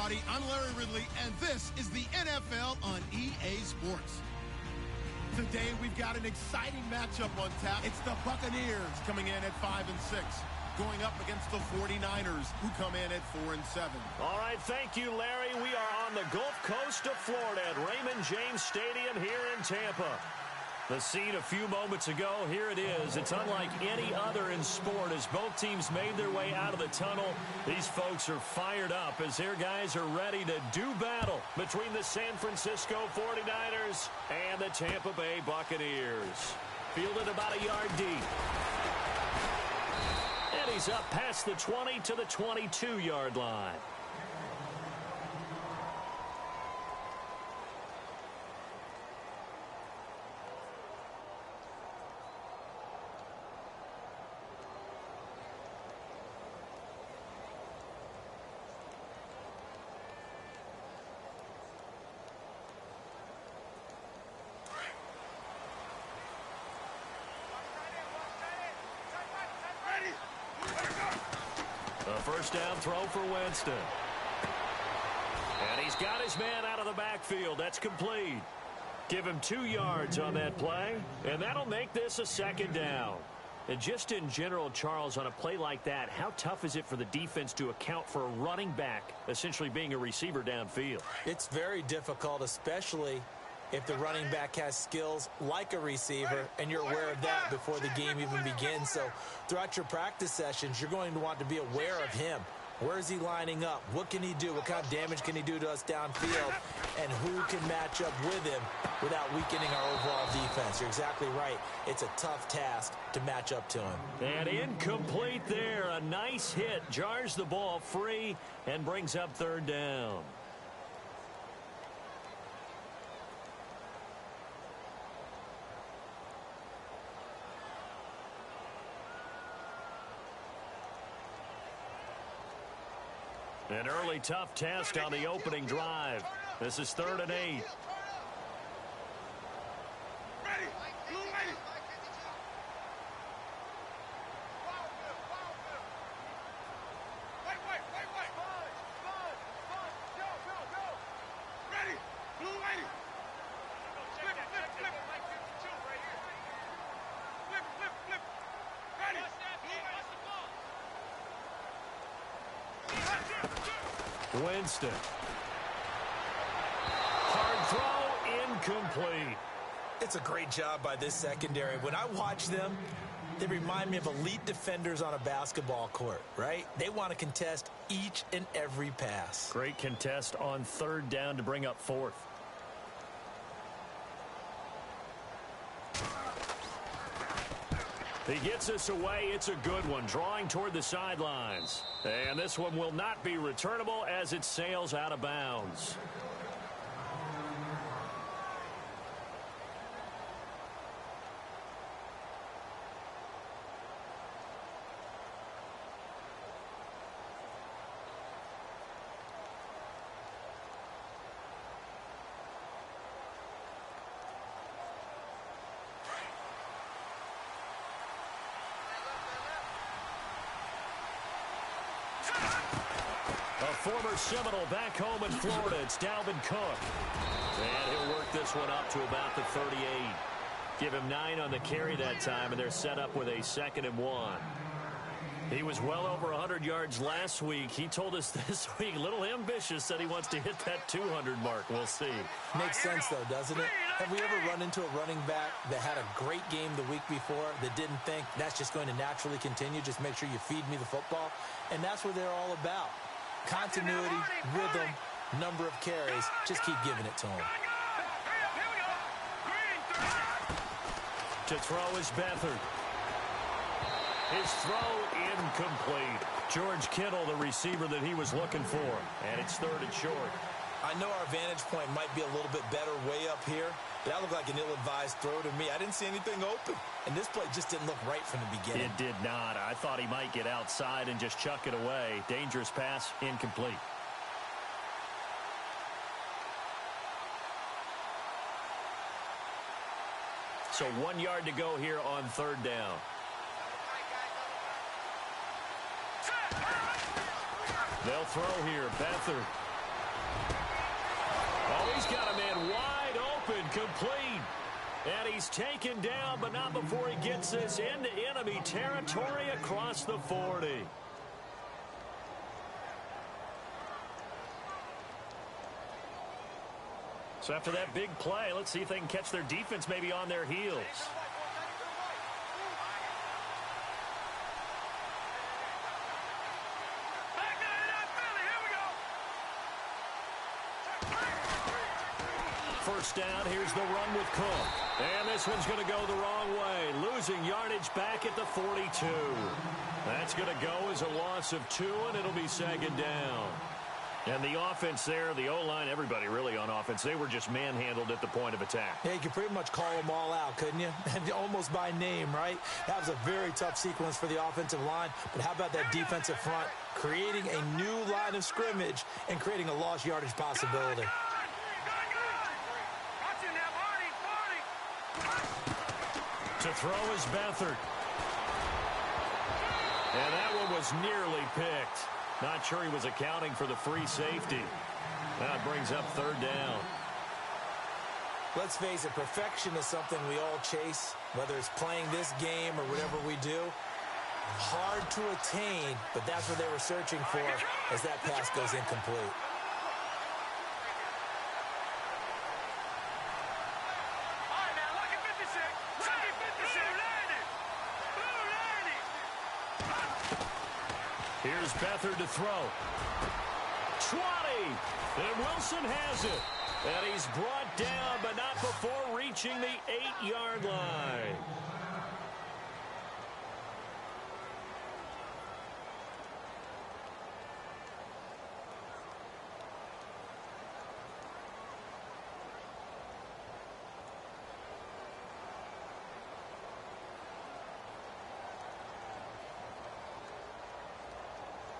everybody. I'm Larry Ridley, and this is the NFL on EA Sports. Today, we've got an exciting matchup on tap. It's the Buccaneers coming in at 5-6, going up against the 49ers, who come in at 4-7. All right, thank you, Larry. We are on the Gulf Coast of Florida at Raymond James Stadium here in Tampa. The scene a few moments ago, here it is. It's unlike any other in sport as both teams made their way out of the tunnel. These folks are fired up as their guys are ready to do battle between the San Francisco 49ers and the Tampa Bay Buccaneers. Fielded about a yard deep. And he's up past the 20 to the 22-yard line. A first down throw for Winston. And he's got his man out of the backfield. That's complete. Give him 2 yards on that play, and that'll make this a second down. And just in general, Charles, on a play like that, how tough is it for the defense to account for a running back essentially being a receiver downfield? It's very difficult, especially if the running back has skills like a receiver, and you're aware of that before the game even begins. So throughout your practice sessions, you're going to want to be aware of him. Where is he lining up? What can he do? What kind of damage can he do to us downfield? And who can match up with him without weakening our overall defense? You're exactly right. It's a tough task to match up to him. And incomplete there. A nice hit. Jars the ball free and brings up third down. An early tough test on the opening drive. This is 3rd and 8. Winston. Hard throw, incomplete. It's a great job by this secondary. When I watch them, they remind me of elite defenders on a basketball court, right? They want to contest each and every pass. Great contest on 3rd down to bring up 4th. He gets us away. It's a good one, drawing toward the sidelines. And this one will not be returnable as it sails out of bounds. Former Seminole back home in Florida. It's Dalvin Cook. And he'll work this one up to about the 38. Give him 9 on the carry that time, and they're set up with a 2nd and 1. He was well over 100 yards last week. He told us this week, a little ambitious, said he wants to hit that 200 mark. We'll see. Makes sense, though, doesn't it? Have we ever run into a running back that had a great game the week before that didn't think that's just going to naturally continue? Just make sure you feed me the football. And that's what they're all about. Continuity, rhythm, number of carries. Just keep giving it to him. To throw is Beathard. His throw incomplete. George Kittle, the receiver that he was looking for. And it's 3rd and short. I know our vantage point might be a little bit better way up here. That looked like an ill-advised throw to me. I didn't see anything open. And this play just didn't look right from the beginning. It did not. I thought he might get outside and just chuck it away. Dangerous pass, incomplete. So 1 yard to go here on 3rd down. They'll throw here. Beathard. Complete. And he's taken down, but not before he gets this into enemy territory across the 40. So after that big play, let's see if they can catch their defense maybe on their heels. First down, here's the run with Cook. And this one's going to go the wrong way, losing yardage back at the 42. That's going to go as a loss of 2, and it'll be second down. And the offense there, the O-line, everybody really on offense, they were just manhandled at the point of attack. Yeah, you could pretty much call them all out, couldn't you? Almost by name, right? That was a very tough sequence for the offensive line. But how about that defensive front creating a new line of scrimmage and creating a lost yardage possibility? To throw is Beathard. And that one was nearly picked. Not sure he was accounting for the free safety. That brings up third down. Let's face it, perfection is something we all chase, whether it's playing this game or whatever we do. Hard to attain, but that's what they were searching for as that pass goes incomplete. Here's Beathard to throw. 20. And Wilson has it. And he's brought down, but not before reaching the 8-yard line.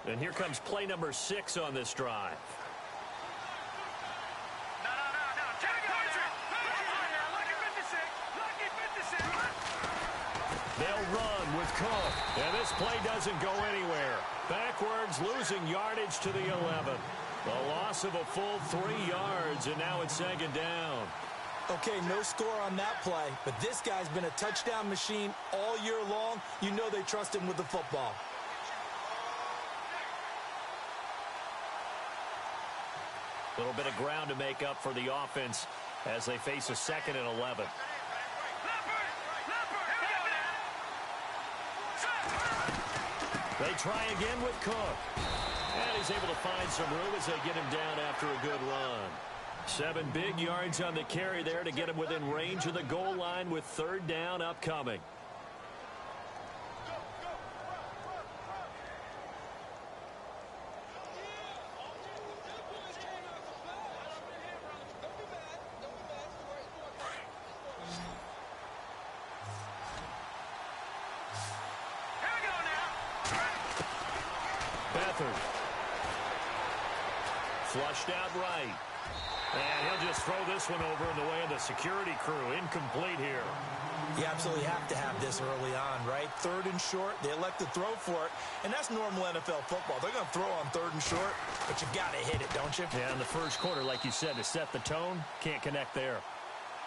And here comes play number 6 on this drive. They'll run with Cook. And this play doesn't go anywhere. Backwards, losing yardage to the 11. A loss of a full 3 yards, and now it's second down. Okay, no score on that play, but this guy's been a touchdown machine all year long. You know they trust him with the football. A little bit of ground to make up for the offense as they face a 2nd and 11. They try again with Cook. And he's able to find some room as they get him down after a good run. 7 big yards on the carry there to get him within range of the goal line with third down upcoming. Beathard. Flushed out right. And he'll just throw this one over in the way of the security crew. Incomplete here. You absolutely have to have this early on, right? 3rd and short, they elect to throw for it, and that's normal NFL football. They're going to throw on 3rd and short, but you've got to hit it, don't you? Yeah, in the first quarter, like you said, to set the tone, can't connect there.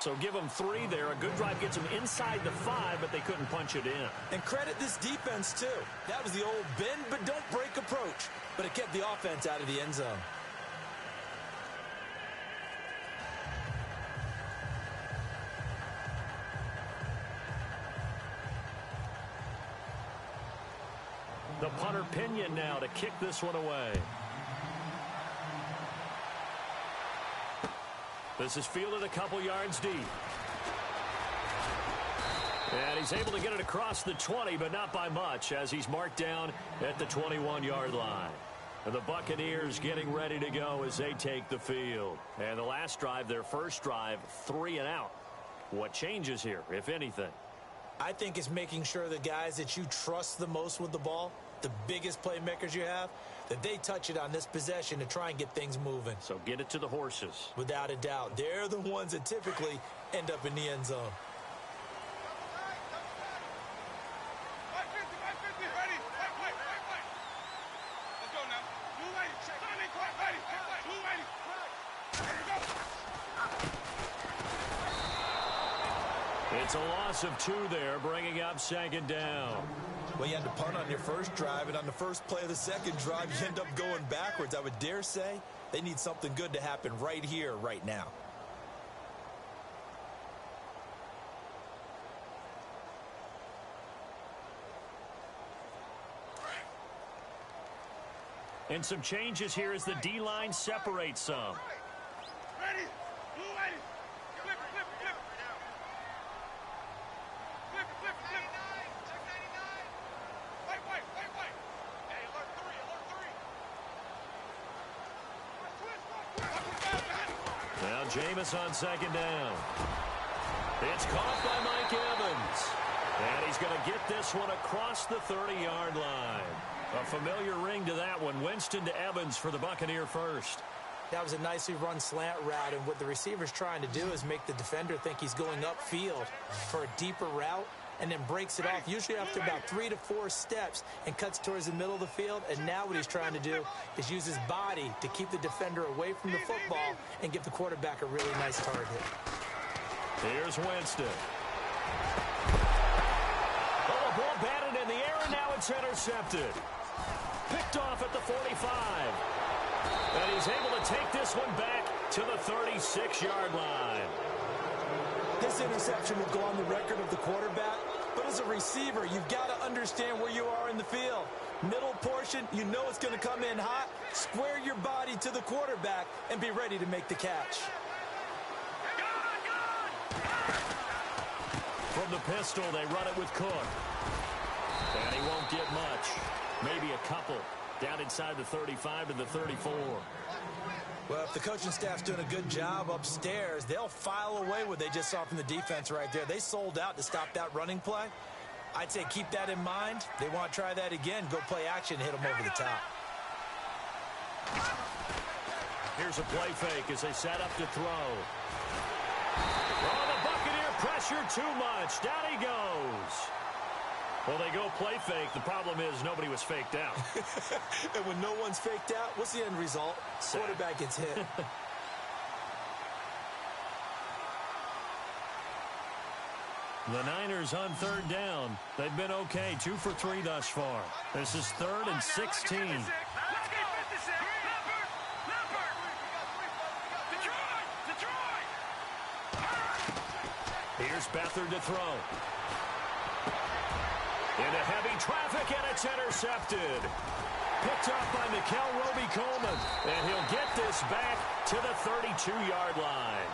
So give them 3 there. A good drive gets them inside the 5, but they couldn't punch it in. And credit this defense, too. That was the old bend but don't break approach, but it kept the offense out of the end zone. The punter Pinion now to kick this one away. This is fielded a couple yards deep. And he's able to get it across the 20, but not by much, as he's marked down at the 21-yard line. And the Buccaneers getting ready to go as they take the field. And the last drive, their first drive, 3 and out. What changes here, if anything? I think it's making sure the guys that you trust the most with the ball, the biggest playmakers you have, that they touch it on this possession to try and get things moving. So get it to the horses. Without a doubt. They're the ones that typically end up in the end zone. It's a loss of 2 there, bringing up second down. Well, you had to punt on your first drive, and on the first play of the second drive, you end up going backwards. I would dare say they need something good to happen right here, right now. And some changes here as the D-line separates some. Ready? Blue ready. Flip, flip, flip. Flip, flip, flip. Check 99. Wait. Hey, alert 3, alert 3. Now Jameis on second down. It's caught by Mike Evans. And he's going to get this one across the 30-yard line. A familiar ring to that one. Winston to Evans for the Buccaneer first. That was a nicely run slant route, and what the receiver's trying to do is make the defender think he's going upfield for a deeper route and then breaks it off, usually after about 3 to 4 steps, and cuts towards the middle of the field. And now what he's trying to do is use his body to keep the defender away from the football and give the quarterback a really nice target. Here's Winston. Oh, the ball batted in the air, and now it's intercepted. Picked off at the 45. And he's able to take this one back to the 36-yard line. This interception will go on the record of the quarterback, but as a receiver, you've got to understand where you are in the field. Middle portion, you know it's going to come in hot. Square your body to the quarterback and be ready to make the catch. From the pistol, they run it with Cook. And he won't get much. Maybe a couple. Down inside the 35 to the 34. Well, if the coaching staff's doing a good job upstairs, they'll file away what they just saw from the defense right there. They sold out to stop that running play. I'd say keep that in mind. They want to try that again. Go play action, hit them over the top. Here's a play fake as they set up to throw. Oh, the Buccaneer pressure too much. Down he goes. Well, they go play fake. The problem is nobody was faked out. And when no one's faked out, what's the end result? Quarterback gets hit. The Niners on third down. They've been okay. 2 for 3 thus far. This is 3rd and 16. Here's Beathard to throw. Into heavy traffic, and it's intercepted. Picked off by Mikel Roby-Coleman. And he'll get this back to the 32-yard line.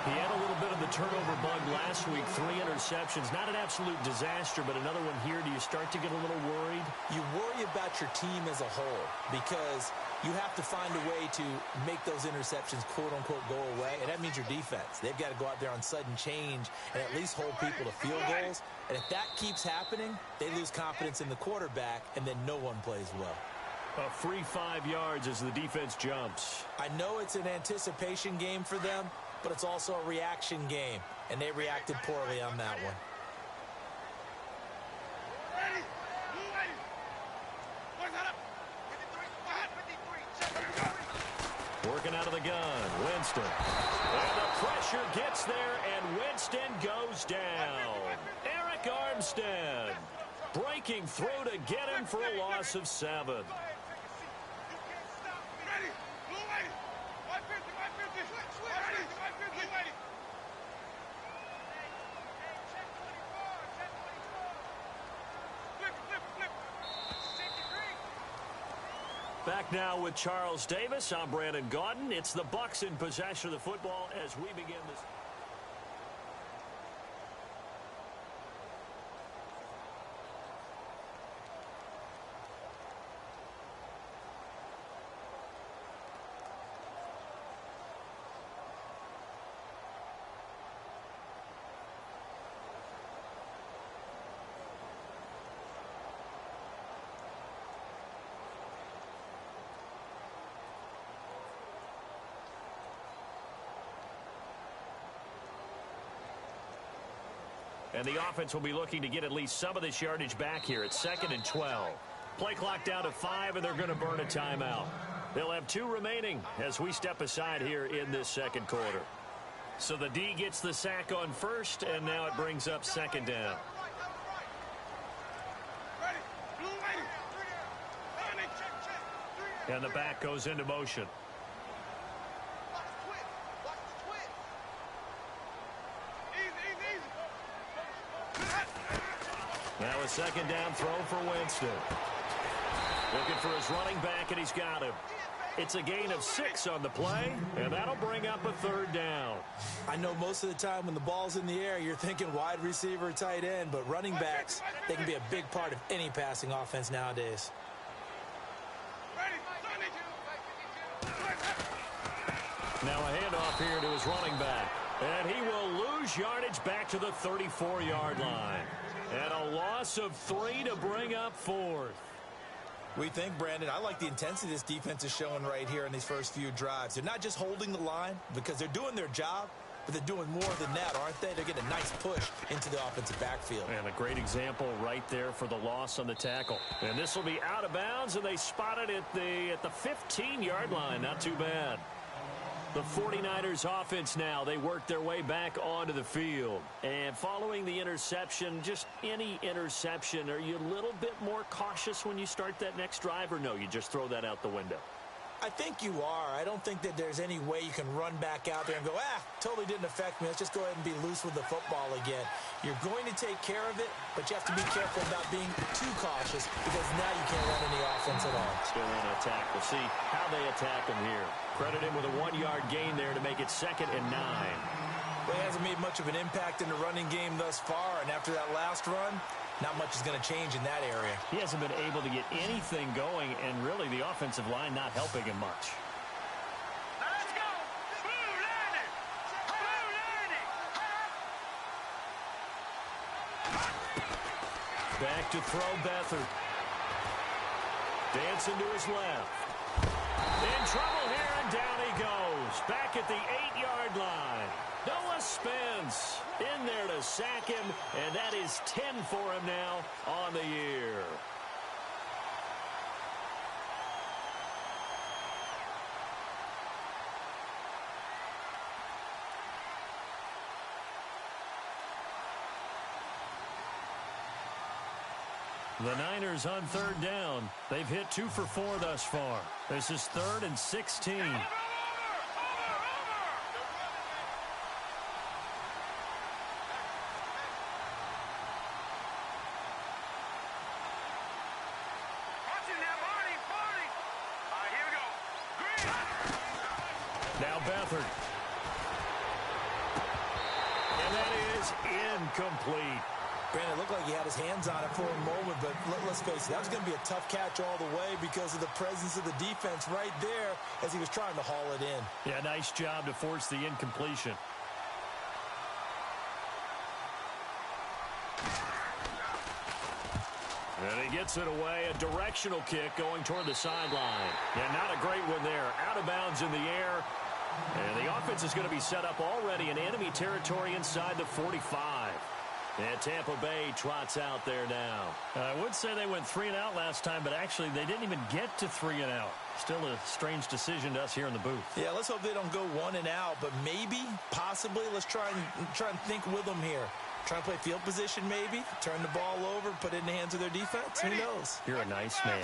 He had a little bit of the turnover bug last week. 3 interceptions. Not an absolute disaster, but another one here. Do you start to get a little worried? You worry about your team as a whole because you have to find a way to make those interceptions, quote-unquote, go away, and that means your defense. They've got to go out there on sudden change and at least hold people to field goals. And if that keeps happening, they lose confidence in the quarterback, and then no one plays well. A free 5 yards as the defense jumps. I know it's an anticipation game for them, but it's also a reaction game, and they reacted poorly on that one. Working out of the gun, Winston. And the pressure gets there, and Winston goes down. Eric Armstead breaking through to get him for a loss of 7. Back now with Charles Davis. I'm Brandon Gaudin. It's the Bucs in possession of the football as we begin this. And the offense will be looking to get at least some of this yardage back here. It's 2nd and 12. Play clock down to 5, and they're going to burn a timeout. They'll have 2 remaining as we step aside here in this second quarter. So the D gets the sack on first, and now it brings up second down. And the back goes into motion. Now a second down throw for Winston. Looking for his running back, and he's got him. It's a gain of 6 on the play, and that'll bring up a third down. I know most of the time when the ball's in the air, you're thinking wide receiver, tight end, but running backs, they can be a big part of any passing offense nowadays. Now a handoff here to his running back, and he will lose yardage back to the 34-yard line. And a loss of 3 to bring up 4th. We think, Brandon, I like the intensity this defense is showing right here in these first few drives. They're not just holding the line because they're doing their job, but they're doing more than that, aren't they? They're getting a nice push into the offensive backfield. And a great example right there for the loss on the tackle. And this will be out of bounds, and they spot it at the 15-yard line. Not too bad. The 49ers offense now, they work their way back onto the field. And following the interception, just any interception, are you a little bit more cautious when you start that next drive, or no, you just throw that out the window? I think you are. I don't think that there's any way you can run back out there and go, totally didn't affect me. Let's just go ahead and be loose with the football again. You're going to take care of it, but you have to be careful about being too cautious because now you can't run any offense at all. Still in attack. We'll see how they attack him here. Credit him with a 1-yard gain there to make it 2nd and 9. Well, he hasn't made much of an impact in the running game thus far, and after that last run, not much is going to change in that area. He hasn't been able to get anything going, and really the offensive line not helping him much. Let's go! Blue landing! Blue landing! Back to throw Beathard. Dancing to his left. In trouble here, and down he goes. Back at the 8-yard line. Noah Spence in there to sack him, and that is 10 for him now on the year. The Niners on 3rd down. They've hit 2 for 4 thus far. This is 3rd and 16. Now Beathard. And that is incomplete. Brandon, it looked like he had his hands on it for a moment, but let's face it, that was going to be a tough catch all the way because of the presence of the defense right there as he was trying to haul it in. Yeah, nice job to force the incompletion. And he gets it away, a directional kick going toward the sideline. And not a great one there. Out of bounds in the air. And the offense is going to be set up already in enemy territory inside the 45. And Tampa Bay trots out there now. I would say they went 3 and out last time, but actually they didn't even get to 3 and out. Still a strange decision to us here in the booth. Yeah, let's hope they don't go 1 and out, but maybe, possibly, let's try and think with them here. Try and play field position maybe, turn the ball over, put it in the hands of their defense. Who knows? You're a nice man.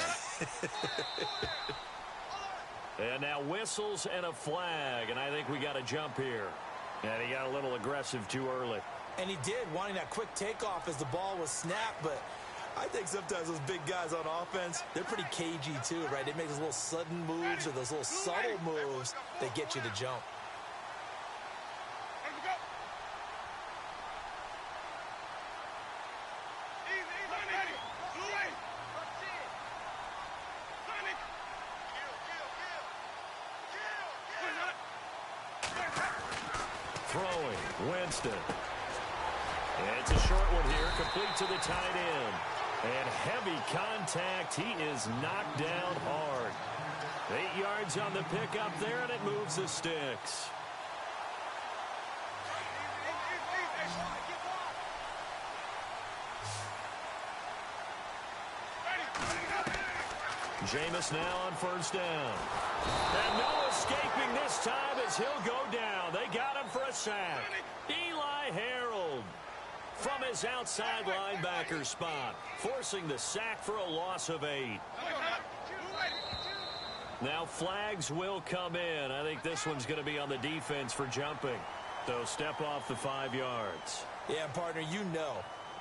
And now whistles and a flag, and I think we got a jump here. And he got a little aggressive too early. And he did, wanting that quick takeoff as the ball was snapped, but I think sometimes those big guys on offense, they're pretty cagey too, right? They make those little sudden moves or those little subtle moves that get you to jump. Throwing, Winston. It's a short one here, complete to the tight end. And heavy contact, he is knocked down hard. 8 yards on the pickup there, and it moves the sticks. Jameis now on 1st down. And no escaping this time as he'll go down. They got him for a a sack. Eli Harold from his outside linebacker spot, forcing the sack for a loss of 8. Now flags will come in. I think this one's going to be on the defense for jumping. So step off the 5 yards. Yeah, partner, you know,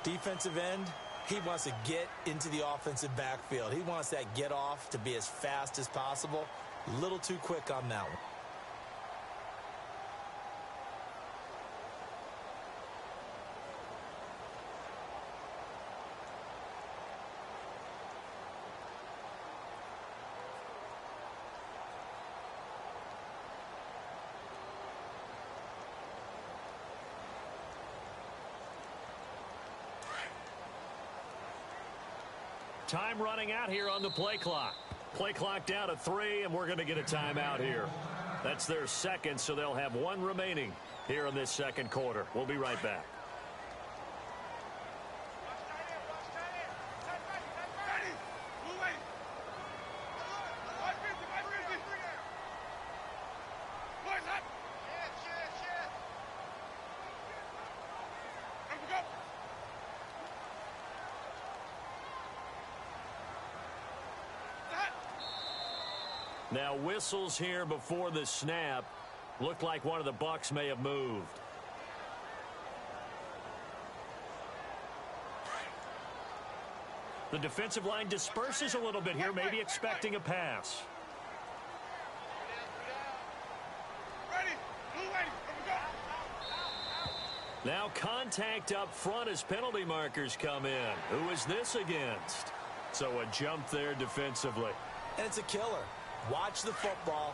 defensive end, he wants to get into the offensive backfield. He wants that get off to be as fast as possible. A little too quick on that one. Time running out here on the play clock. Play clock down to 3, and we're going to get a timeout here. That's their second, so they'll have 1 remaining here in this second quarter. We'll be right back. Now whistles here before the snap. Looked like one of the Bucs may have moved. The defensive line disperses a little bit here, maybe expecting a pass. Now contact up front as penalty markers come in. Who is this against? So a jump there defensively. And it's a killer. Watch the football.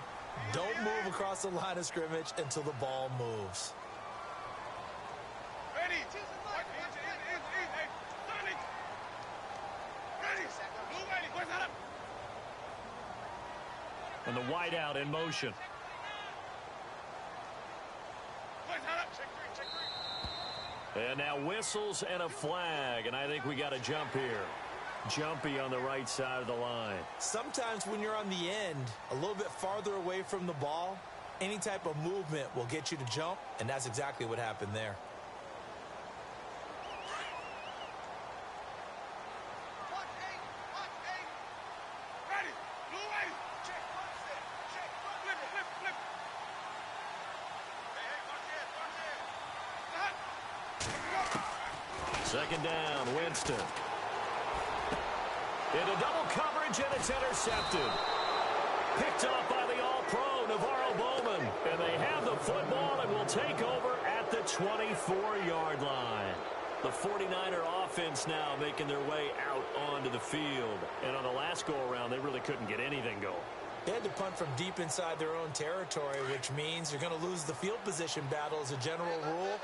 Don't move across the line of scrimmage until the ball moves. Ready. And the wideout in motion. And now whistles and a flag, and I think we got a jump here. Jumpy on the right side of the line. Sometimes when you're on the end, a little bit farther away from the ball, any type of movement will get you to jump, and that's exactly what happened there. Second down, Winston. Into double coverage, and it's intercepted. Picked off by the All-Pro, Navarro Bowman. And they have the football and will take over at the 24-yard line. The 49er offense now making their way out onto the field. And on the last go-around, they really couldn't get anything going. They had to punt from deep inside their own territory, which means you're going to lose the field position battle as a general rule.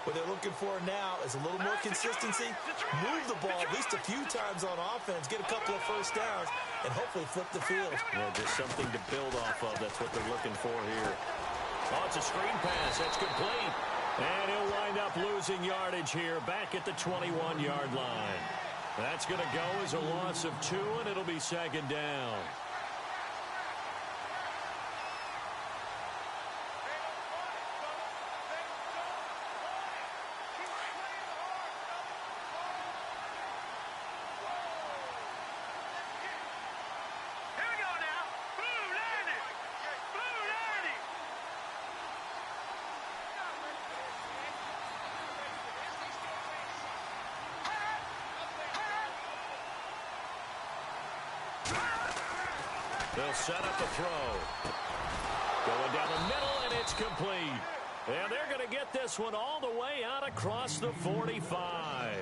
What they're looking for now is a little more consistency, move the ball at least a few times on offense, get a couple of first downs, and hopefully flip the field. Yeah, just something to build off of. That's what they're looking for here. Oh, it's a screen pass. That's complete. And he'll wind up losing yardage here back at the 21-yard line. That's going to go as a loss of 2, and it'll be second down. They'll set up a throw. Going down the middle, and it's complete. And they're going to get this one all the way out across the 45.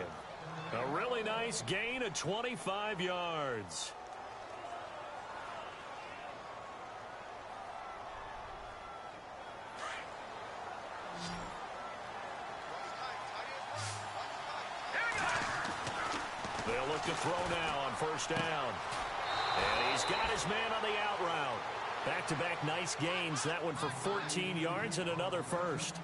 A really nice gain of 25 yards. They'll look to throw now on first down. And he's got his man on the out route. Back-to-back nice gains. That one for 14 yards and another first.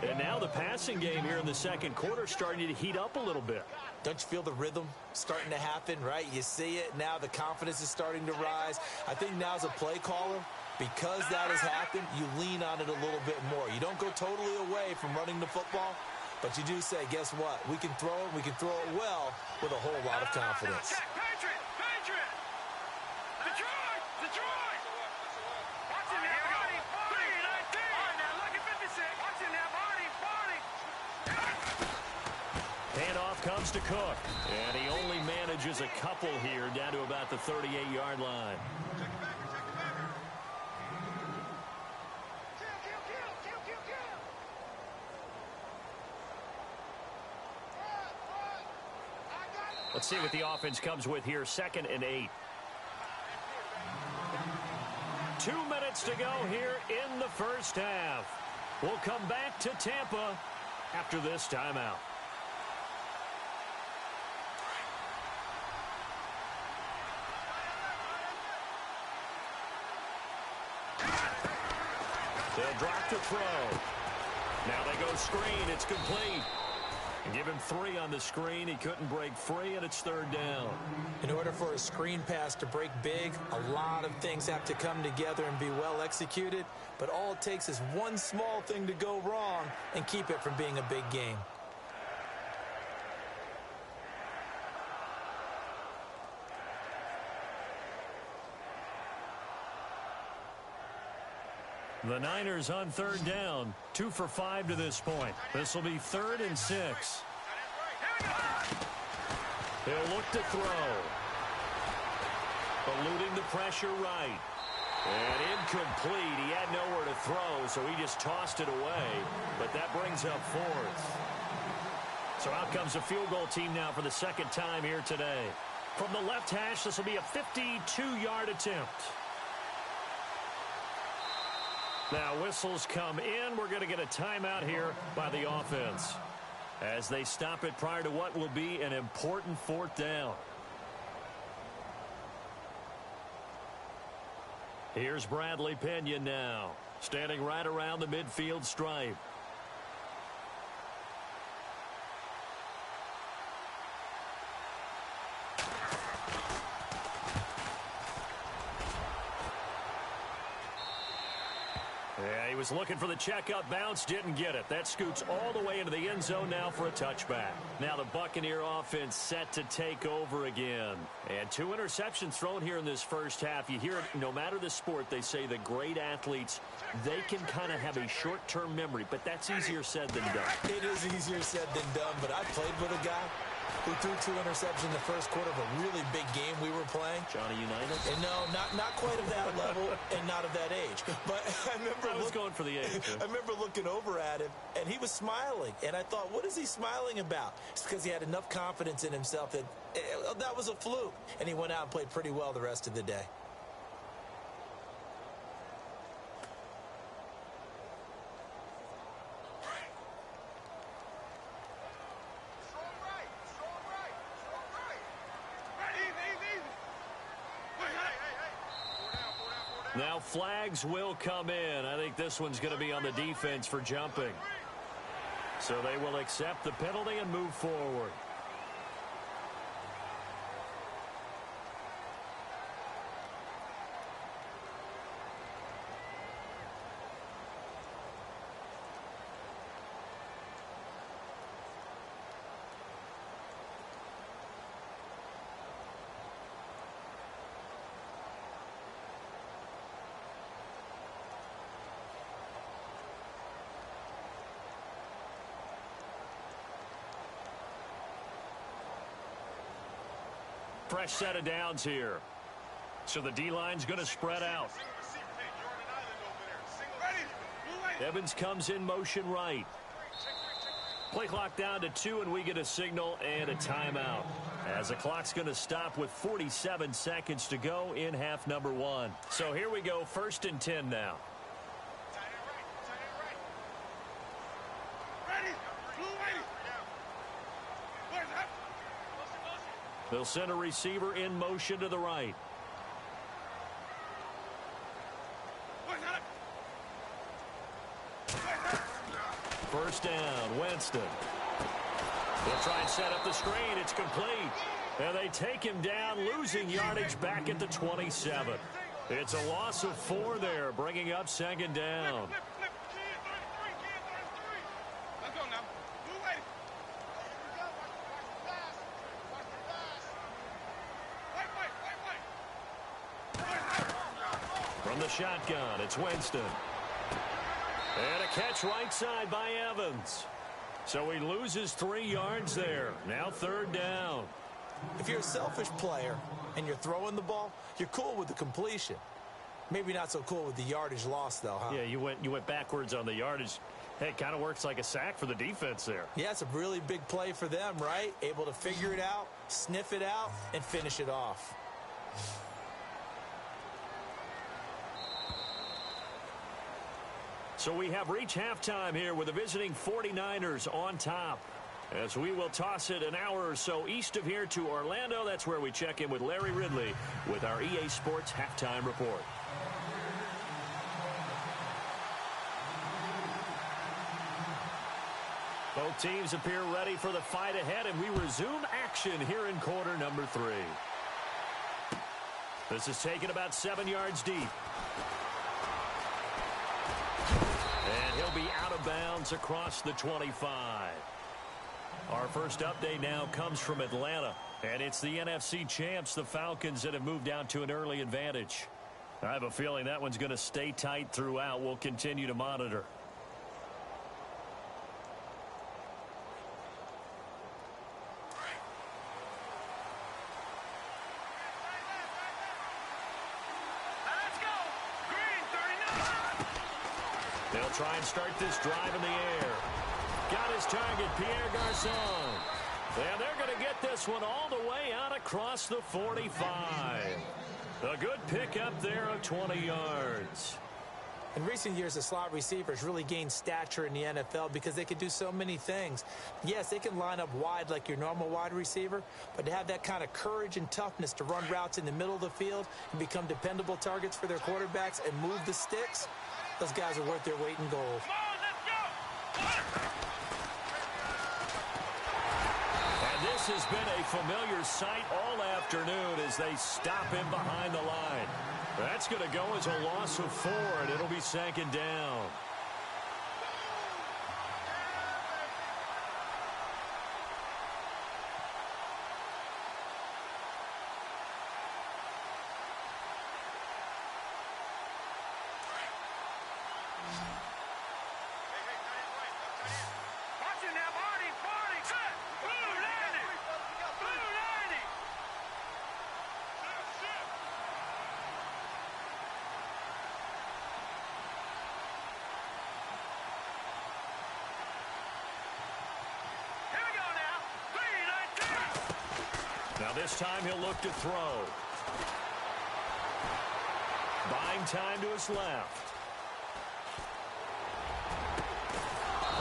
And now the passing game here in the second quarter starting to heat up a little bit. Don't you feel the rhythm starting to happen, right? You see it now. The confidence is starting to rise. I think now as a play caller, because that has happened, you lean on it a little bit more. You don't go totally away. from running the football, but you do say, guess what? We can throw it. We can throw it well with a whole lot of confidence. Patriot! Patriot! Detroit! Detroit! Watch him now, Barney! Barney! All right, now, look at 56. Watch him now, Barney! Barney! Handoff comes to Cook, and he only manages a couple here down to about the 38-yard line. Let's see what the offense comes with here. 2nd and 8. 2 minutes to go here in the first half. We'll come back to Tampa after this timeout. They'll drop the throw. Now they go screen. It's complete. Give him 3 on the screen. He couldn't break free, and it's 3rd down. In order for a screen pass to break big, a lot of things have to come together and be well executed. But all it takes is one small thing to go wrong and keep it from being a big game. The Niners on 3rd down. 2 for 5 to this point. This will be 3rd and 6. He'll look to throw. Eluding the pressure right. And incomplete. He had nowhere to throw, so he just tossed it away. But that brings up 4th. So out comes a field goal team now for the 2nd time here today. From the left hash, this will be a 52-yard attempt. Now whistles come in. We're going to get a timeout here by the offense as they stop it prior to what will be an important 4th down. Here's Bradley Pinion now, standing right around the midfield stripe. Yeah, he was looking for the checkup bounce, didn't get it. That scoots all the way into the end zone now for a touchback. Now the Buccaneer offense set to take over again. And 2 interceptions thrown here in this first half. You hear it, no matter the sport, they say the great athletes, they can kind of have a short-term memory, but that's easier said than done. It is easier said than done, but I played with a guy who threw 2 interceptions in the first quarter of a really big game we were playing. Johnny Unitas? And no, not quite of that level and not of that age. But I was going for the age. I remember looking over at him, and he was smiling. And I thought, what is he smiling about? It's because he had enough confidence in himself that that was a fluke. And he went out and played pretty well the rest of the day. Now flags will come in. I think this one's going to be on the defense for jumping. So they will accept the penalty and move forward. Fresh set of downs here. So the D-line's going to spread out. Evans comes in motion right. Play clock down to 2, and we get a signal and a timeout. As the clock's going to stop with 47 seconds to go in half number 1. So here we go, 1st and 10 now. They'll send a receiver in motion to the right. First down, Winston. They'll try and set up the screen. It's complete. And they take him down, losing yardage back at the 27. It's a loss of 4 there, bringing up 2nd down. From the shotgun, it's Winston. And a catch right side by Evans. So he loses 3 yards there. Now 3rd down. If you're a selfish player and you're throwing the ball, you're cool with the completion. Maybe not so cool with the yardage loss, though, huh? Yeah, you went backwards on the yardage. Hey, it kind of works like a sack for the defense there. Yeah, it's a really big play for them, right? Able to figure it out, sniff it out, and finish it off. So we have reached halftime here with the visiting 49ers on top. As we will toss it an hour or so east of here to Orlando. That's where we check in with Larry Ridley with our EA Sports Halftime Report. Both teams appear ready for the fight ahead, and we resume action here in quarter number 3. This is taken about 7 yards deep. And he'll be out of bounds across the 25. Our first update now comes from Atlanta, and it's the NFC champs, the Falcons, that have moved down to an early advantage. I have a feeling that one's going to stay tight throughout. We'll continue to monitor. They'll try and start this drive in the air. Got his target, Pierre Garçon. And they're going to get this one all the way out across the 45. A good pickup there of 20 yards. In recent years, the slot receivers really gained stature in the NFL because they can do so many things. Yes, they can line up wide like your normal wide receiver, but to have that kind of courage and toughness to run routes in the middle of the field and become dependable targets for their quarterbacks and move the sticks, those guys are worth their weight in gold. And this has been a familiar sight all afternoon as they stop him behind the line. That's going to go as a loss of 4, and it'll be 2nd down. Now this time he'll look to throw. Buying time to his left.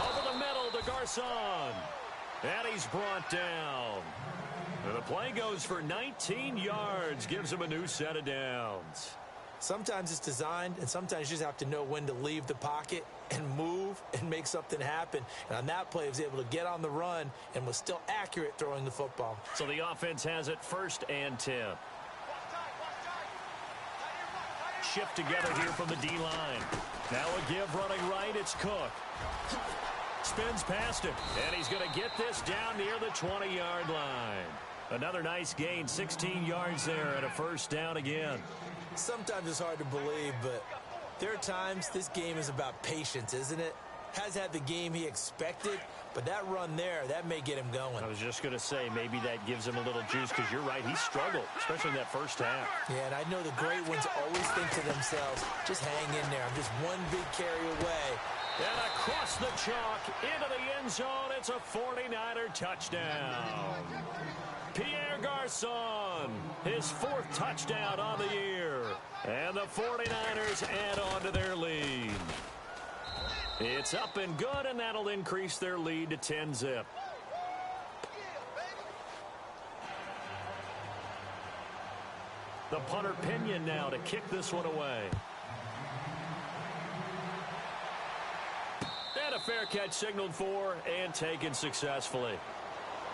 Over the middle to Garçon. And he's brought down. And the play goes for 19 yards. Gives him a new set of downs. Sometimes it's designed, and sometimes you just have to know when to leave the pocket and move and make something happen. And on that play, he was able to get on the run and was still accurate throwing the football. So the offense has it 1st and 10. Shift together here from the D-line. Now a give running right, it's Cook. Spins past him, and he's going to get this down near the 20-yard line. Another nice gain, 16 yards there, and a 1st down again. Sometimes it's hard to believe, but there are times this game is about patience, isn't it? Has had the game he expected, but that run there, that may get him going. I was just going to say, maybe that gives him a little juice, because you're right, he struggled, especially in that 1st half. Yeah, and I know the great ones always think to themselves, just hang in there. I'm just one big carry away. And across the chalk, into the end zone, it's a 49er touchdown. Pierre Garçon, his 4th touchdown on the year. And the 49ers add on to their lead. It's up and good, and that'll increase their lead to 10-zip. The punter Pinion now to kick this one away. And a fair catch signaled for and taken successfully.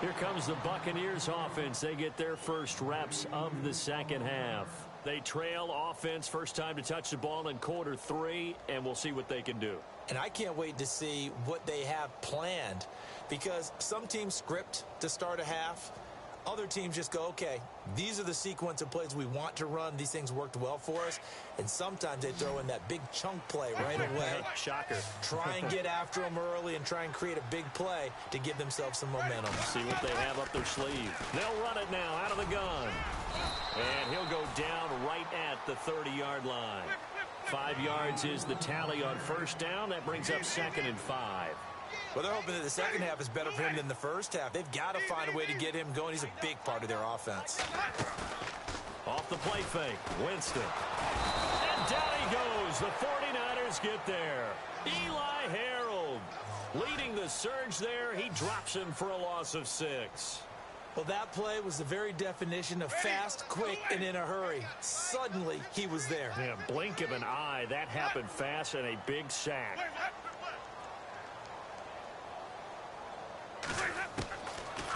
Here comes the Buccaneers offense. They get their first reps of the 2nd half. They trail offense, first time to touch the ball in quarter 3, and we'll see what they can do. And I can't wait to see what they have planned, because some teams script to start a half. Other teams just go, okay, these are the sequence of plays we want to run. These things worked well for us. And sometimes they throw in that big chunk play right away. Shocker. Try and get after them early and try and create a big play to give themselves some momentum. See what they have up their sleeve. They'll run it now out of the gun. And he'll go down right at the 30-yard line. 5 yards is the tally on first down. That brings up 2nd and 5. Well, they're hoping that the second half is better for him than the first half. They've got to find a way to get him going. He's a big part of their offense. Off the play fake, Winston. And down he goes. The 49ers get there. Eli Harold leading the surge there. He drops him for a loss of 6. Well, that play was the very definition of fast, quick, and in a hurry. Suddenly, he was there. Yeah, blink of an eye. That happened fast and a big sack.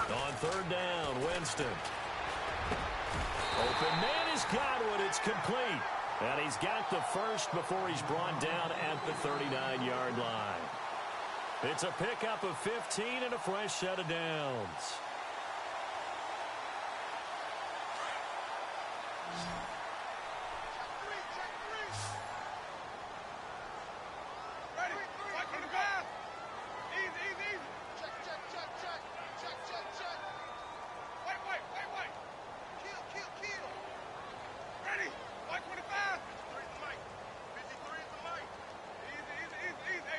On third down, Winston. Open man is Gywu. It's complete. And he's got the first before he's brought down at the 39-yard line. It's a pickup of 15 and a fresh set of downs.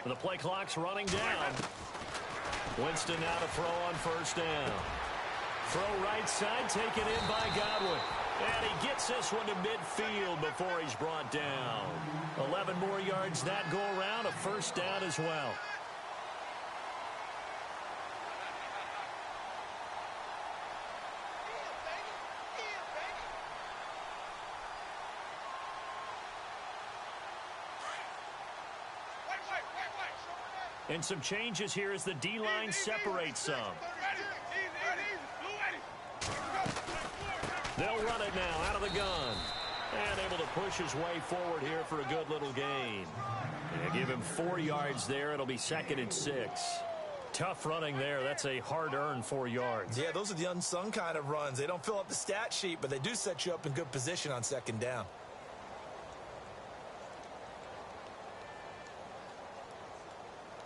The play clock's running down. Winston now to throw on first down. Throw right side, taken in by Godwin. And he gets this one to midfield before he's brought down. 11 more yards that go around, a first down as well. And some changes here as the D-line separates some. They'll run it now out of the gun. And able to push his way forward here for a good little gain. And give him 4 yards there. It'll be 2nd and 6. Tough running there. That's a hard-earned 4 yards. Yeah, those are the unsung kind of runs. They don't fill up the stat sheet, but they do set you up in good position on second down.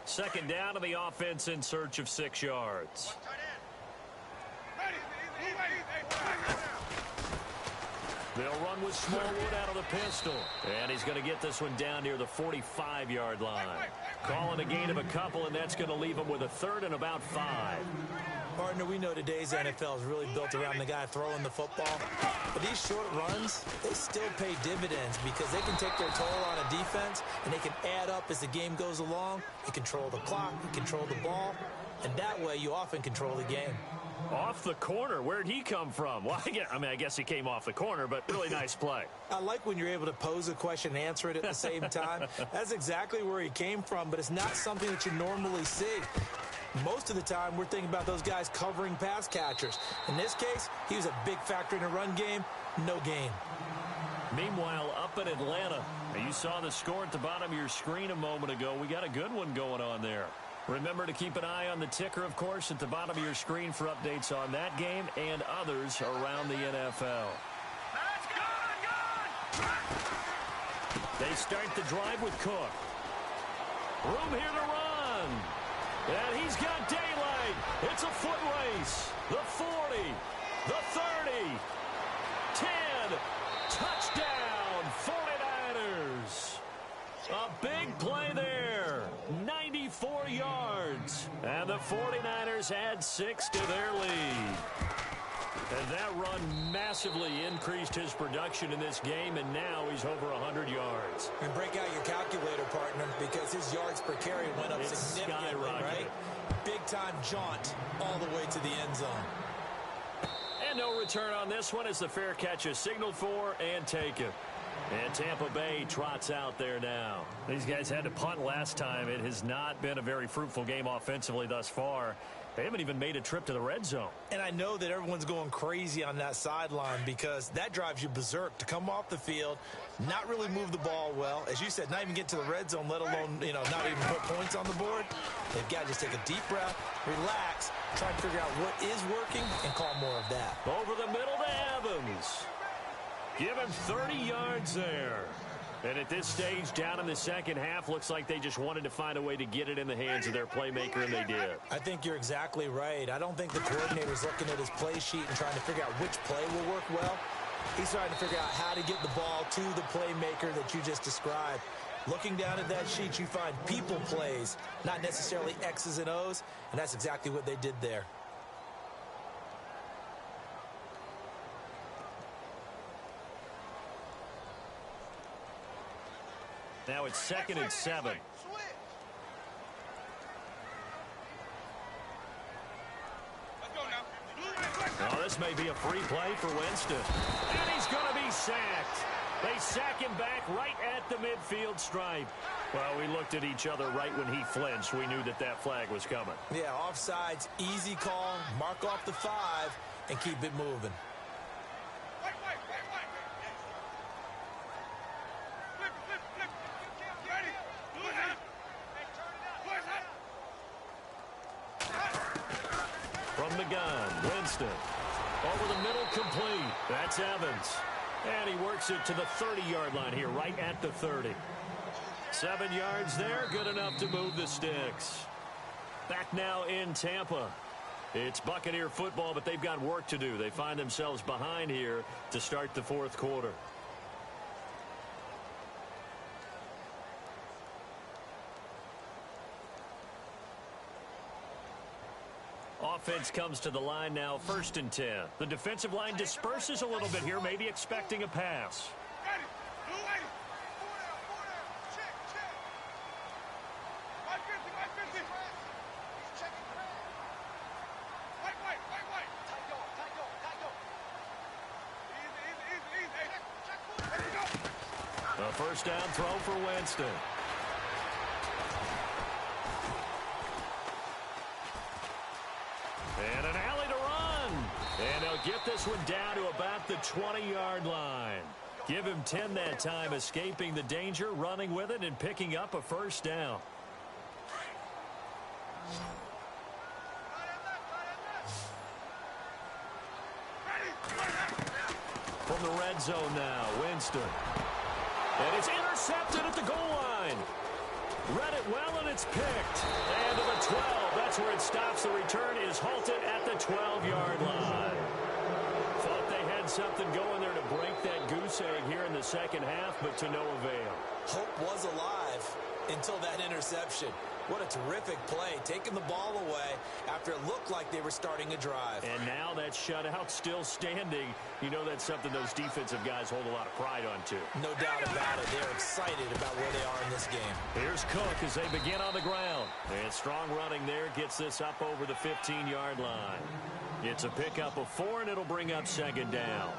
Second down to the offense in search of 6 yards. They'll run with Smallwood out of the pistol. And he's going to get this one down near the 45-yard line. Calling a gain of a couple, and that's going to leave him with a 3rd and about 5. Partner, we know today's NFL is really built around the guy throwing the football. But these short runs, they still pay dividends because they can take their toll on a defense, and they can add up as the game goes along. You control the clock, you control the ball, and that way you often control the game. Off the corner. Where'd he come from? Well, I guess he came off the corner, but really nice play. I like when you're able to pose a question and answer it at the same time. That's exactly where he came from, but it's not something that you normally see. Most of the time, we're thinking about those guys covering pass catchers. In this case, he was a big factor in the run game. No gain. Meanwhile, up in Atlanta, you saw the score at the bottom of your screen a moment ago. We got a good one going on there. Remember to keep an eye on the ticker, of course, at the bottom of your screen for updates on that game and others around the NFL. They start the drive with Cook. Room here to run. And he's got daylight. It's a foot race. The 40, the 30, 10, touchdown, 49ers. A big play there, 94 yards. And the 49ers add 6 to their lead. And that run massively increased his production in this game, and now he's over 100 yards. And break out your calculator, partner, because his yards per carry went up significantly, right? Big-time jaunt all the way to the end zone. And no return on this one as the fair catch is signaled for and taken. And Tampa Bay trots out there now. These guys had to punt last time. It has not been a very fruitful game offensively thus far. They haven't even made a trip to the red zone. And I know that everyone's going crazy on that sideline because that drives you berserk to come off the field, not really move the ball well. As you said, not even get to the red zone, let alone, not even put points on the board. They've got to just take a deep breath, relax, try and figure out what is working, and call more of that. Over the middle to Evans. Give him 30 yards there. And at this stage, down in the second half, looks like they just wanted to find a way to get it in the hands of their playmaker, and they did. I think you're exactly right. I don't think the coordinator's looking at his play sheet and trying to figure out which play will work well. He's trying to figure out how to get the ball to the playmaker that you just described. Looking down at that sheet, you find people plays, not necessarily X's and O's, and that's exactly what they did there. Now it's 2nd and 7. Oh, this may be a free play for Winston. And he's going to be sacked. They sack him back right at the midfield stripe. Well, we looked at each other right when he flinched. We knew that that flag was coming. Yeah, offsides, easy call, mark off the 5, and keep it moving. From the gun, Winston. Over the middle, complete. That's Evans. And he works it to the 30-yard line here, right at the 30. 7 yards there, good enough to move the sticks. Back now in Tampa. It's Buccaneer football, but they've got work to do. They find themselves behind here to start the fourth quarter. Offense comes to the line now, 1st and 10. The defensive line disperses a little bit here, maybe expecting a pass. A first down throw for Winston. And an alley to run. And they'll get this one down to about the 20-yard line. Give him 10 that time, escaping the danger, running with it, and picking up a first down. From the red zone now, Winston. And it's intercepted at the goal line. Read it well, and it's picked. And to the 12. That's where it stops. The return is halted at the 12-yard line. Thought they had something going there to break that goose egg here in the second half, but to no avail. Hope was alive until that interception. What a terrific play, taking the ball away after it looked like they were starting a drive. And now that shutout still standing. You know that's something those defensive guys hold a lot of pride on, too. No doubt about it. They're excited about where they are in this game. Here's Cook as they begin on the ground. And strong running there gets this up over the 15-yard line. It's a pickup of 4, and it'll bring up 2nd down.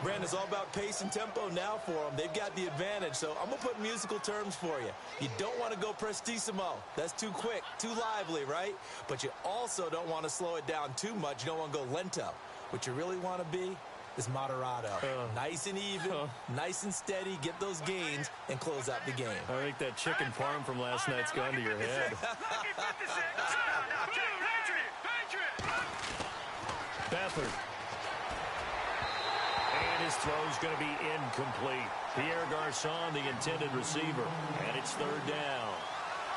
Brandon, it's all about pace and tempo now for them. They've got the advantage, so I'm going to put musical terms for you. You don't want to go prestissimo. That's too quick, too lively, right? But you also don't want to slow it down too much. You don't want to go lento. What you really want to be is moderato. Nice and even, nice and steady, get those gains, and close out the game. I think that chicken parm from last night's gone to your head. Beathard. And his throw's going to be incomplete. Pierre Garçon, the intended receiver. And it's 3rd down.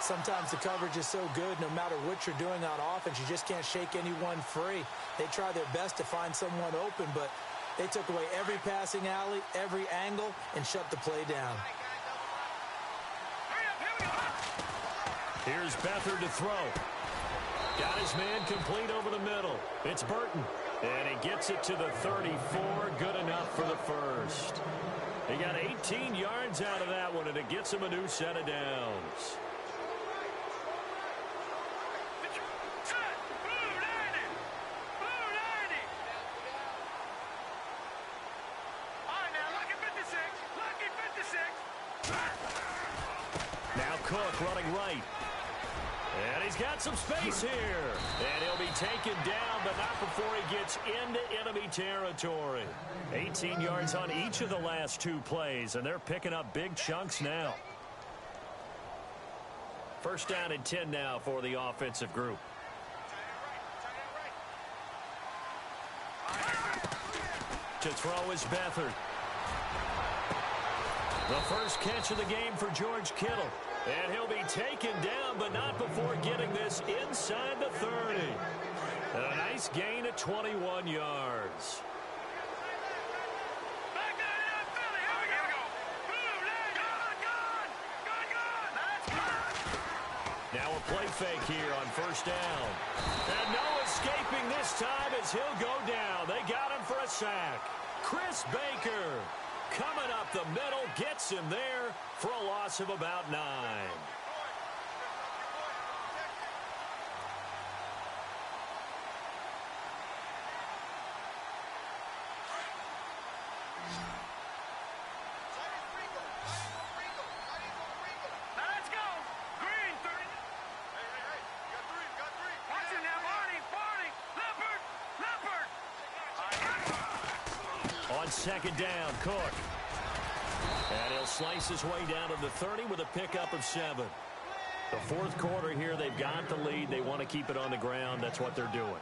Sometimes the coverage is so good, no matter what you're doing on offense, you just can't shake anyone free. They try their best to find someone open, but they took away every passing alley, every angle, and shut the play down. Here's Beathard to throw. Got his man complete over the middle. It's Burton. And he gets it to the 34. Good enough for the first. He got 18 yards out of that one, and it gets him a new set of downs. Now Cook running right. And he's got some space here. And he'll be taken down, but not before he gets into enemy territory. 18 yards on each of the last 2 plays, and they're picking up big chunks now. First down and 10 now for the offensive group. To throw is Beathard. The first catch of the game for George Kittle. And he'll be taken down, but not before getting this inside the 30. A nice gain of 21 yards. Now a play fake here on first down. And no escaping this time as he'll go down. They got him for a sack. Chris Baker coming up the middle, gets him there for a loss of about 9. Second down, Cook. And he'll slice his way down to the 30 with a pickup of 7. The fourth quarter here, they've got the lead. They want to keep it on the ground. That's what they're doing.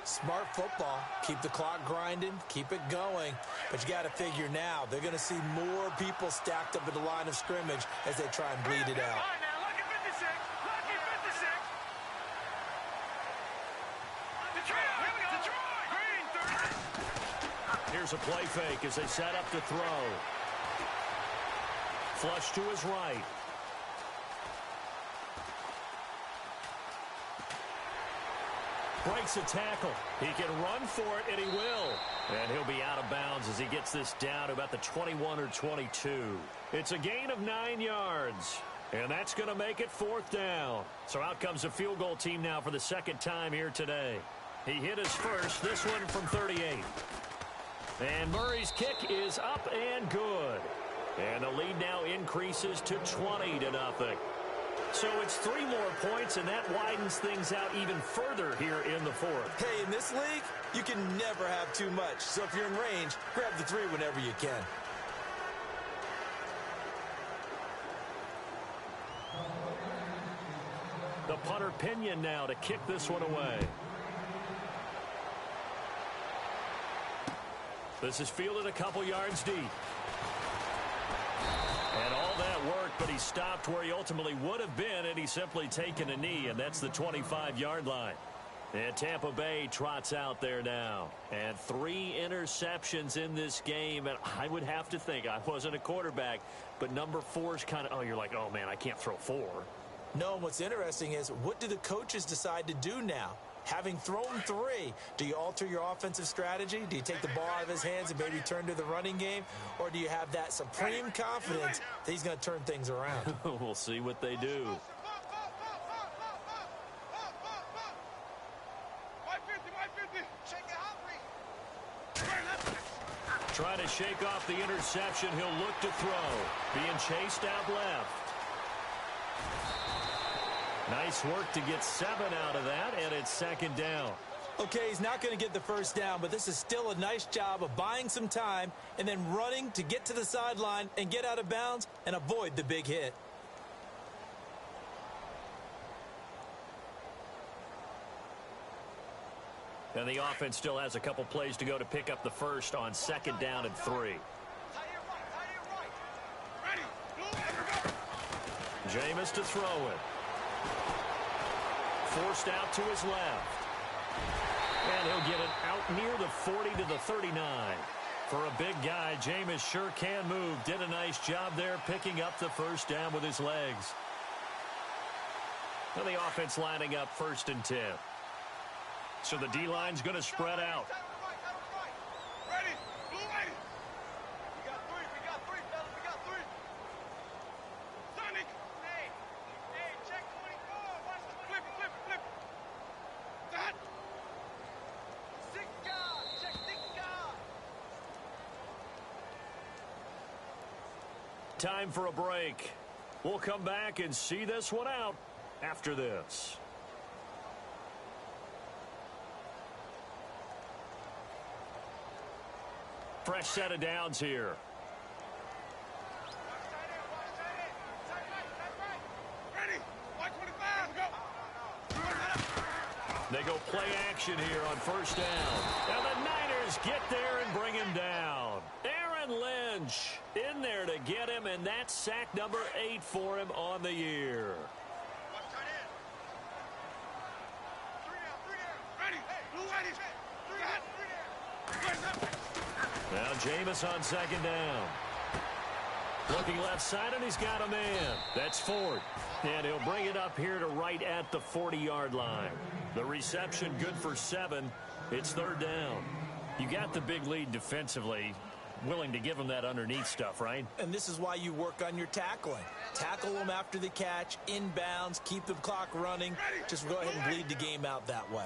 Smart football. Keep the clock grinding. Keep it going. But you got to figure now, they're going to see more people stacked up at the line of scrimmage as they try and bleed it out. Here's a play fake as they set up to throw. Flush to his right. Breaks a tackle. He can run for it, and he will. And he'll be out of bounds as he gets this down to about the 21 or 22. It's a gain of 9 yards. And that's going to make it fourth down. So out comes a field goal team now for the second time here today. He hit his first, this one from 38. And Murray's kick is up and good. And the lead now increases to 20-0. So it's 3 more points, and that widens things out even further here in the fourth. Hey, in this league, you can never have too much. So if you're in range, grab the 3 whenever you can. The punter Pinion now to kick this one away. This is fielded a couple yards deep. And all that work, but he stopped where he ultimately would have been, and he's simply taken a knee, and that's the 25-yard line. And Tampa Bay trots out there now. And 3 interceptions in this game, and I would have to think, I wasn't a quarterback, but number 4 is kind of, you're like, oh, man, I can't throw 4. No, and what's interesting is, what do the coaches decide to do now? Having thrown 3, do you alter your offensive strategy? Do you take the ball out of his hands and maybe turn to the running game? Or do you have that supreme confidence that he's going to turn things around? We'll see what they do. Trying to shake off the interception. He'll look to throw. Being chased out left. Nice work to get 7 out of that, and it's second down. Okay, he's not going to get the first down, but this is still a nice job of buying some time and then running to get to the sideline and get out of bounds and avoid the big hit. And the offense still has a couple plays to go to pick up the first on second down and 3. Jameis to throw it. Forced out to his left. And he'll get it out near the 40 to the 39. For a big guy, Jameis sure can move. Did a nice job there picking up the first down with his legs. And the offense lining up first and 10. So the D-line's going to spread out. Time for a break. We'll come back and see this one out after this. Fresh set of downs here. They go play action here on first down. And the Niners get there and bring him down. Aaron Lynch in there to get him, and that's sack number 8 for him on the year. Now Jameis on second down. Looking left side, and he's got a man. That's Ford. And he'll bring it up here to right at the 40-yard line. The reception good for 7. It's third down. You got the big lead defensively. Willing to give them that underneath stuff, right? And this is why you work on your tackling. Tackle them after the catch, inbounds, keep the clock running. Just go ahead and bleed the game out that way.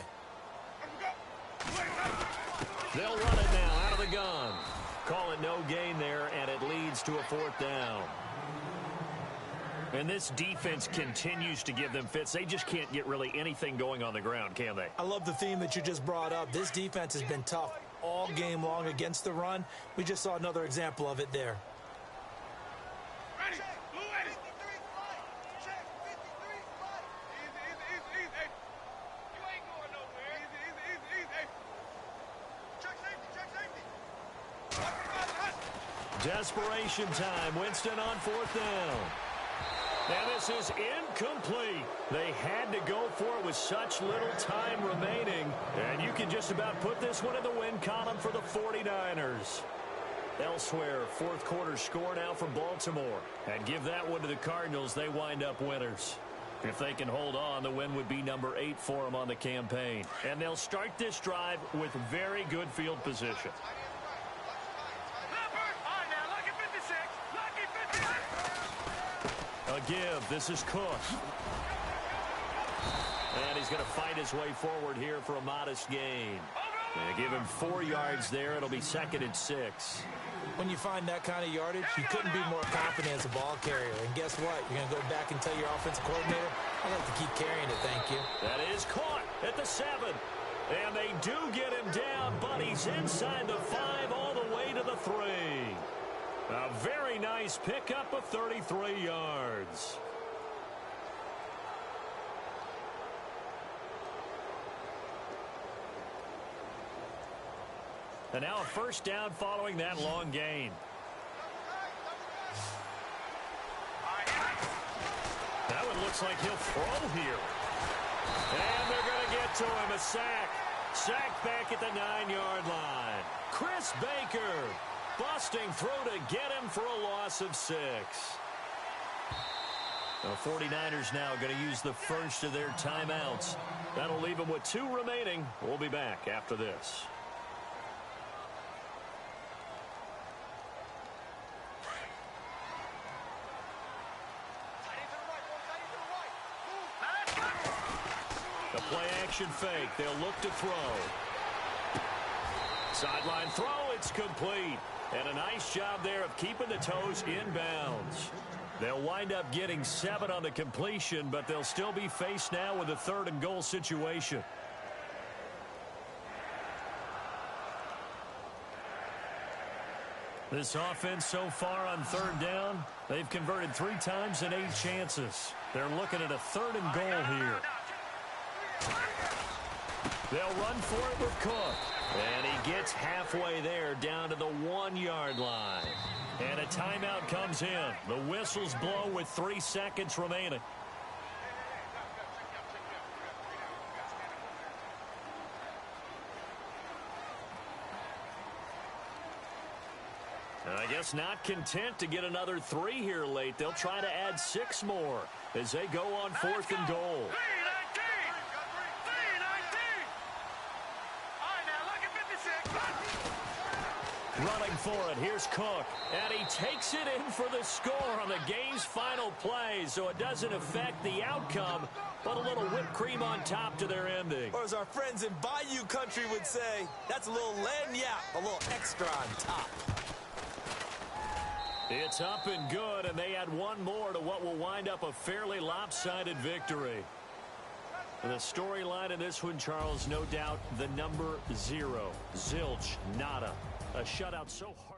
They'll run it now out of the gun. Call it no gain there, and it leads to a fourth down. And this defense continues to give them fits. They just can't get really anything going on the ground, can they? I love the theme that you just brought up. This defense has been tough all game long against the run. We just saw another example of it there. Desperation time. Winston on fourth down. And this is incomplete. They had to go for it with such little time remaining. And you can just about put this one in the win column for the 49ers. Elsewhere, fourth quarter score now for Baltimore. And give that one to the Cardinals. They wind up winners. If they can hold on, the win would be number 8 for them on the campaign. And they'll start this drive with very good field position. A give. This is Cook. And he's going to fight his way forward here for a modest gain. They give him 4 yards there. It'll be second and 6. When you find that kind of yardage, you couldn't be more confident as a ball carrier. And guess what? You're going to go back and tell your offensive coordinator, I'd like to keep carrying it, thank you. That is caught at the 7. And they do get him down, but he's inside the 5 all the way to the 3. A very nice pickup of 33 yards. And now a first down following that long gain. That one looks like he'll throw here. And they're going to get to him. A sack. Sack back at the 9-yard line. Chris Baker busting through to get him for a loss of 6. The 49ers now going to use the first of their timeouts. That'll leave them with 2 remaining. We'll be back after this. The play-action fake. They'll look to throw. Sideline throw. It's complete. And a nice job there of keeping the toes inbounds. They'll wind up getting 7 on the completion, but they'll still be faced now with a 3rd and goal situation. This offense so far on 3rd down, they've converted 3 times and 8 chances. They're looking at a 3rd and goal here. They'll run for it with Cook. And he gets halfway there down to the 1-yard line. And a timeout comes in. The whistles blow with 3 seconds remaining. And I guess not content to get another 3 here late. They'll try to add 6 more as they go on 4th and goal. Running for it. Here's Cook. And he takes it in for the score on the game's final play. So it doesn't affect the outcome, but a little whipped cream on top to their ending. Or as our friends in Bayou country would say, that's a little lagniappe, a little extra on top. It's up and good, and they add 1 more to what will wind up a fairly lopsided victory. The storyline in this one, Charles, no doubt the number 0. Zilch, nada. A shutout so hard.